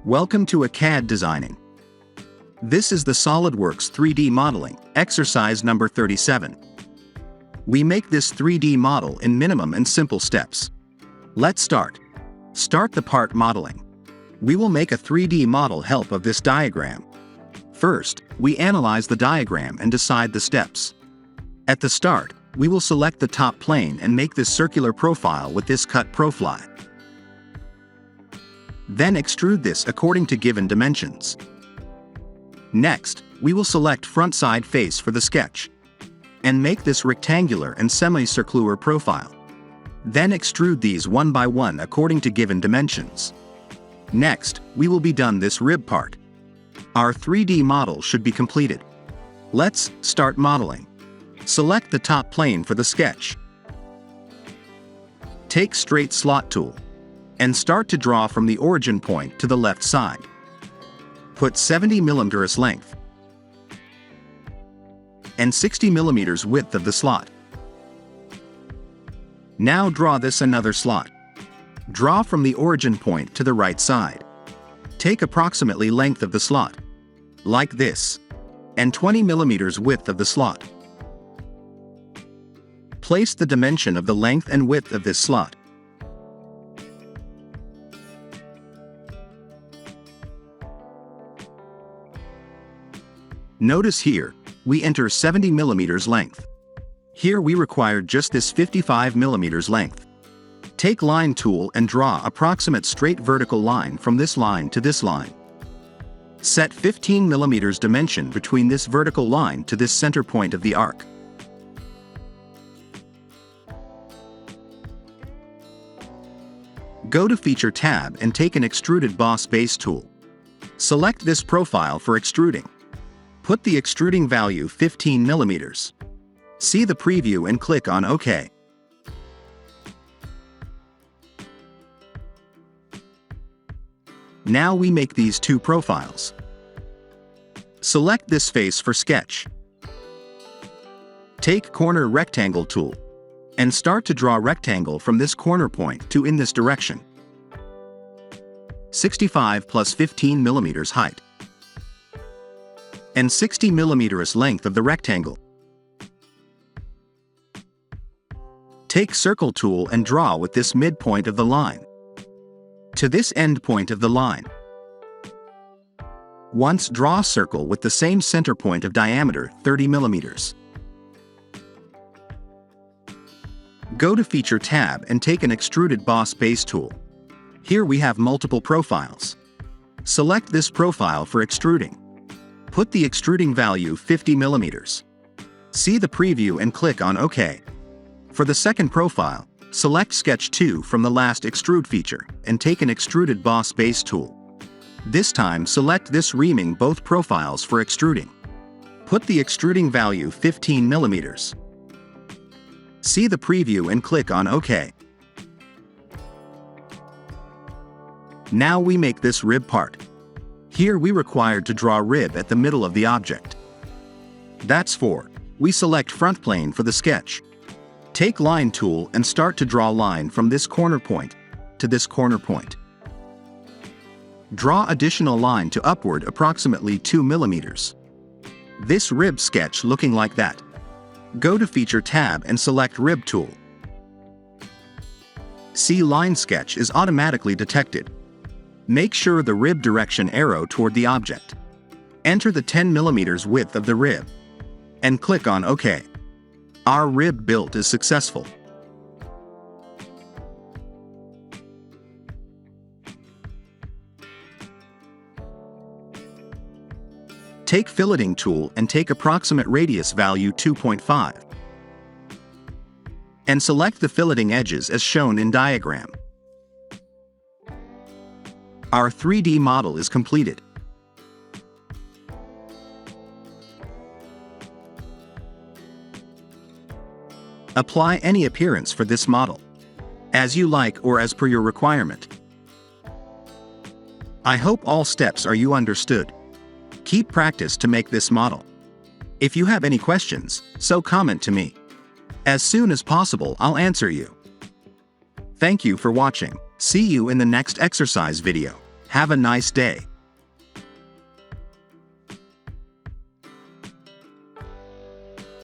Welcome to AutoCAD Designing. This is the SolidWorks 3D modeling, exercise number 37. We make this 3D model in minimum and simple steps. Let's start. Start the part modeling. We will make a 3D model help of this diagram. First, we analyze the diagram and decide the steps. At the start, we will select the top plane and make this circular profile with this cut profile. Then extrude this according to given dimensions. Next, we will select front side face for the sketch and make this rectangular and semicircular profile. Then extrude these one by one according to given dimensions. Next, we will be done this rib part. Our 3D model should be completed. Let's start modeling. Select the top plane for the sketch. Take straight slot tool and start to draw from the origin point to the left side. Put 70 mm length and 60 mm width of the slot. Now draw this another slot. Draw from the origin point to the right side. Take approximately length of the slot, like this, and 20 mm width of the slot. Place the dimension of the length and width of this slot. Notice here, we enter 70 mm length. Here we require just this 55 mm length. Take line tool and draw approximate straight vertical line from this line to this line. Set 15 mm dimension between this vertical line to this center point of the arc. Go to Feature tab and take an extruded boss base tool. Select this profile for extruding. Put the extruding value 15 mm. See the preview and click on OK. Now we make these two profiles. Select this face for sketch. Take corner rectangle tool and start to draw rectangle from this corner point to in this direction. 65 plus 15 mm height and 60 mm length of the rectangle. Take circle tool and draw with this midpoint of the line to this end point of the line. Once draw circle with the same center point of diameter 30 mm. Go to Feature tab and take an extruded boss base tool. Here we have multiple profiles. Select this profile for extruding. Put the extruding value 50 mm. See the preview and click on OK. For the second profile, select Sketch 2 from the last extrude feature and take an extruded boss base tool. This time select this reaming both profiles for extruding. Put the extruding value 15 mm. See the preview and click on OK. Now we make this rib part. Here we required to draw rib at the middle of the object. That's for, we select front plane for the sketch. Take line tool and start to draw line from this corner point to this corner point. Draw additional line to upward approximately 2 mm. This rib sketch looking like that. Go to Feature tab and select Rib tool. See line sketch is automatically detected. Make sure the rib direction arrow toward the object. Enter the 10 mm width of the rib and click on OK. Our rib built is successful. Take filleting tool and take approximate radius value 2.5 and select the filleting edges as shown in diagram. Our 3D model is completed. Apply any appearance for this model, as you like or as per your requirement. I hope all steps are you understood. Keep practice to make this model. If you have any questions, so comment to me. As soon as possible I'll answer you. Thank you for watching. See you in the next exercise video. Have a nice day.